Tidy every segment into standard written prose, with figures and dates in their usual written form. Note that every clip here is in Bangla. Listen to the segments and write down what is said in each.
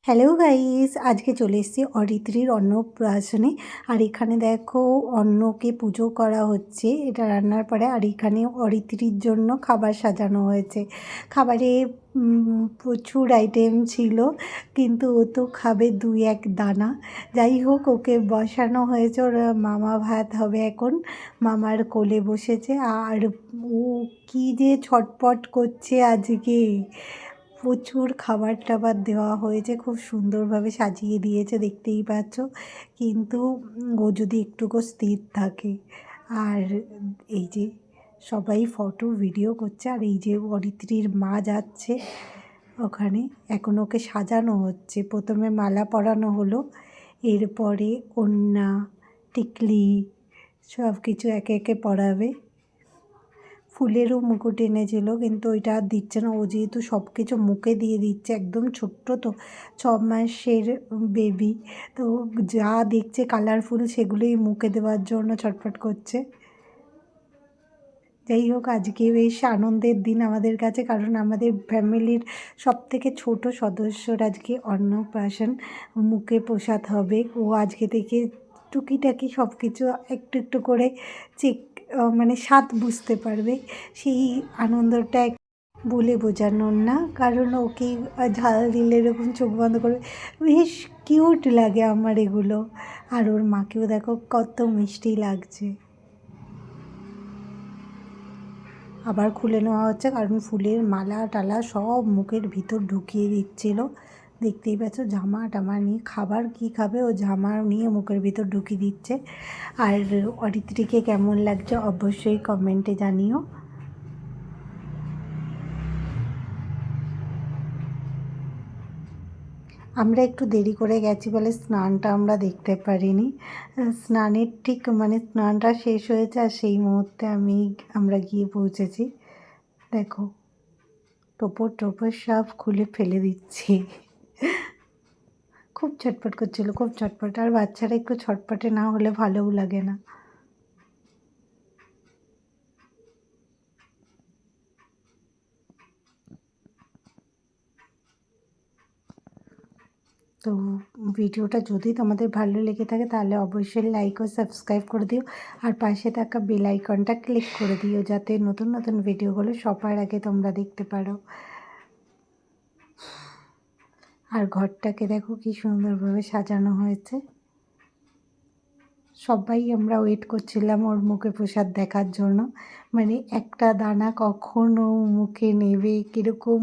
হ্যালো গাইস, আজকে চলে এসেছি অরিত্রীর অন্নপ্রাশনে। আর এখানে দেখো অন্নকে পুজো করা হচ্ছে এটা রান্নার পরে। আর এখানে অরিত্রীর জন্য খাবার সাজানো হয়েছে। খাবারে প্রচুর আইটেম ছিল, কিন্তু ও তো খাবে দুই এক দানা। যাই হোক, ওকে বসানো হয়েছে। ওর মামা ভাত হবে এখন, মামার কোলে বসেছে। আর ও কী যে ছটপট করছে আজকে। প্রচুর খাবার টাবার দেওয়া হয়েছে, খুব সুন্দরভাবে সাজিয়ে দিয়েছে, দেখতেই পাচ্ছ। কিন্তু ও যদি একটুকু স্থির থাকে। আর এই যে সবাই ফটো ভিডিও করছে। আর এই যে অরিত্রীর মা যাচ্ছে ওখানে, এখন ওকে সাজানো হচ্ছে। প্রথমে মালা পরানো হলো, এরপরে ওড়না, টিকলি সব কিছু একে একে পরাবে। ফুলেরও মুকুট এনেছিল, কিন্তু ওইটা আর দিচ্ছে না। ও যেহেতু সব কিছু মুখে দিয়ে দিচ্ছে, একদম ছোট্ট তো, 6 মাসের বেবি, তো যা দেখছে কালারফুল সেগুলোই মুখে দেওয়ার জন্য ছটফট করছে। যাই হোক, আজকে বেশ আনন্দের দিন আমাদের কাছে, কারণ আমাদের ফ্যামিলির সবথেকে ছোট সদস্যর আজকে অন্নপ্রাশন, মুখে প্রসাদ হবে। ও আজকে থেকে টুকিটাকি সব কিছু একটু একটু করে চেক মানে স্বাদ বুঝতে পারবে। সেই আনন্দটা বলে বোঝানোর না, কারণ ওকে ঝাল দিলে এরকম চোখ বন্ধ করবে। বেশ কিউট লাগে আমার এগুলো। আর ওর মাকেও দেখো কত মিষ্টি লাগছে। আবার খুলে নেওয়া হচ্ছে, কারণ ফুলের মালা টালা সব মুখের ভিতর ঢুকিয়ে দিচ্ছিল। দেখতেই পাচ্ছ, জামা টামা নিয়ে, খাবার কি খাবে ও জামা নিয়ে মুখের ভিতর ঢুকিয়ে দিচ্ছে। আর অরিত্রীকে কেমন লাগছে অবশ্যই কমেন্টে জানিও। আমরা একটু দেরি করে গেছি বলে স্নানটা আমরা দেখতে পারিনি। স্নানের ঠিক মানে স্নানটা শেষ হয়েছে, আর সেই মুহূর্তে আমরা গিয়ে পৌঁছেছি। দেখো, টোপর টোপর সব খুলে ফেলে দিচ্ছি। খুব ছটফট করছিল, খুব ছটফট। আর বাচ্চারা একটু ছটফটে না হলে ভালোও লাগে না। তো ভিডিওটা যদি তোমাদের ভালো লেগে থাকে তাহলে অবশ্যই লাইক ও সাবস্ক্রাইব করে দিও। আর পাশে থাকা বেল আইকনটা ক্লিক করে দিও, যাতে নতুন নতুন ভিডিওগুলো সবার আগে তোমরা দেখতে পারো। আর ঘরটাকে দেখো কি সুন্দরভাবে সাজানো হয়েছে। সবাই আমরা ওয়েট করছিলাম ওর মুখে প্রসাদ দেখার জন্য। মানে একটা দানা কখন ও মুখে নেবে, কীরকম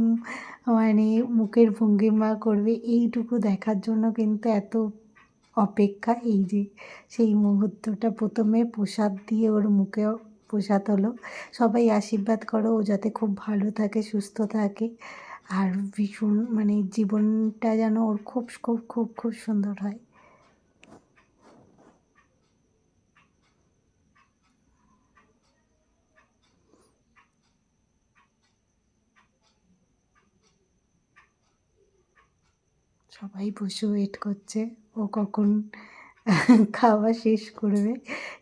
মানে মুখের ভঙ্গিমা করবে, এইটুকু দেখার জন্য কিন্তু এত অপেক্ষা। এই যে সেই মুহূর্তটা, প্রথমে প্রসাদ দিয়ে ওর মুখে প্রসাদ হলো। সবাই আশীর্বাদ করো ও যাতে খুব ভালো থাকে, সুস্থ থাকে, আর ভীষণ মানে জীবনটা যেন ওর খুব খুব খুব খুব সুন্দর হয়। সবাই বসে ওয়েট করছে ও কখন খাওয়া শেষ করবে।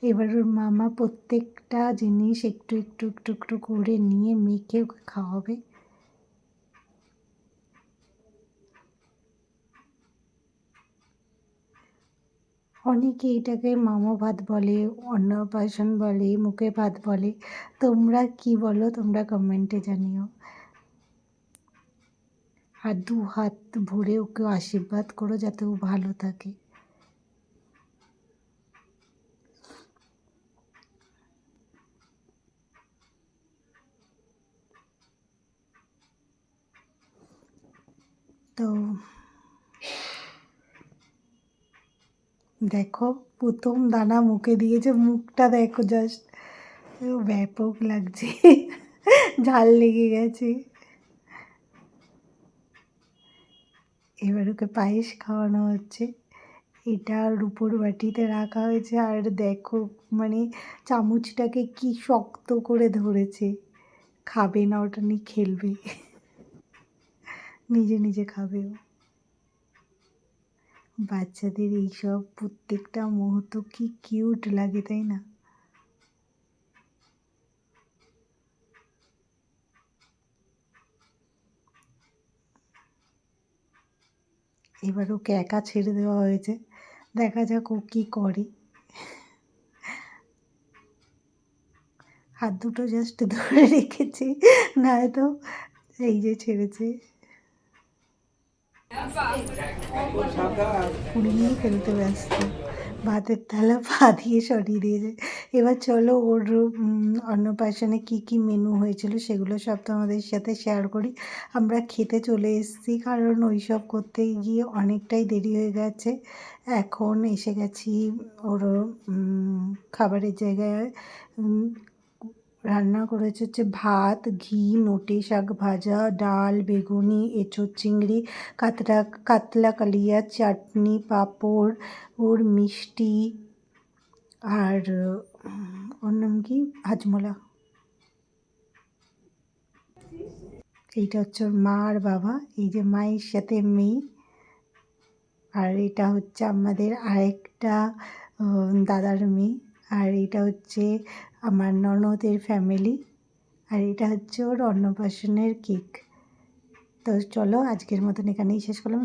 এবার ওর মামা প্রত্যেকটা জিনিস একটু একটু একটু একটু করে নিয়ে মেখে ওকে খাওয়াবে। অনেকে এটাকে মামা ভাত বলে, অন্নপ্রাশন বলে, মুখে ভাত বলে। তোমরা কি বলো, তোমরা কমেন্টে জানিও। আর 2 হাত ভরে ওকে আশীর্বাদ করো যাতে ও ভালো থাকে। তো দেখো, প্রথম দানা মুখে দিয়েছে, মুখটা দেখো জাস্ট, ব্যাপক লাগছে। ঝাল লেগে গেছে। এবার ওকে পায়েস খাওয়ানো হচ্ছে। এটা রুপোর বাটিতে রাখা হয়েছে। আর দেখো মানে চামচটাকে কি শক্ত করে ধরেছে। খাবে না, ওটা নিয়ে খেলবে। নিজে নিজে খাবে ও। বাচ্চাদের এইসব প্রত্যেকটা মুহূর্ত কি কিউট লাগে, তাই না? এবার ওকে একা ছেড়ে দেওয়া হয়েছে, দেখা যাক ও কী করে। হাত দুটো জাস্ট ধরে রেখেছি, নয়তো এই যে ছেড়েছে, কুড়িয়ে ফেলতে ব্যস্ত, ভাতের থালা পা দিয়ে সরিয়ে দিয়েছে। এবার চলো ওর অন্নপ্রাশনে কী কী মেনু হয়েছিল সেগুলো সব তোমাদের সাথে শেয়ার করি। আমরা খেতে চলে এসেছি, কারণ ওই সব করতে গিয়ে অনেকটাই দেরি হয়ে গেছে। এখন এসে গেছি ওর খাবারের জায়গায়। রান্না করেছে হচ্ছে ভাত, ঘি, নোটে শাক ভাজা, ডাল, বেগুনি, এঁচোড় চিংড়ি, কাতলা কালিয়া, চাটনি, পাঁপড়, ওর মিষ্টি, আর ওর নাম কি, হাজমোলা। এইটা হচ্ছে ওর মা আর বাবা, এই যে মায়ের সাথে মেয়ে। আর এটা হচ্ছে আমাদের আরেকটা দাদার মেয়ে। আর এটা হচ্ছে আমার ননদের ফ্যামিলি। আর এটা হচ্ছে ওর অন্নপ্রাশনের কেক। তো চলো আজকের মতন এখানেই শেষ করলাম।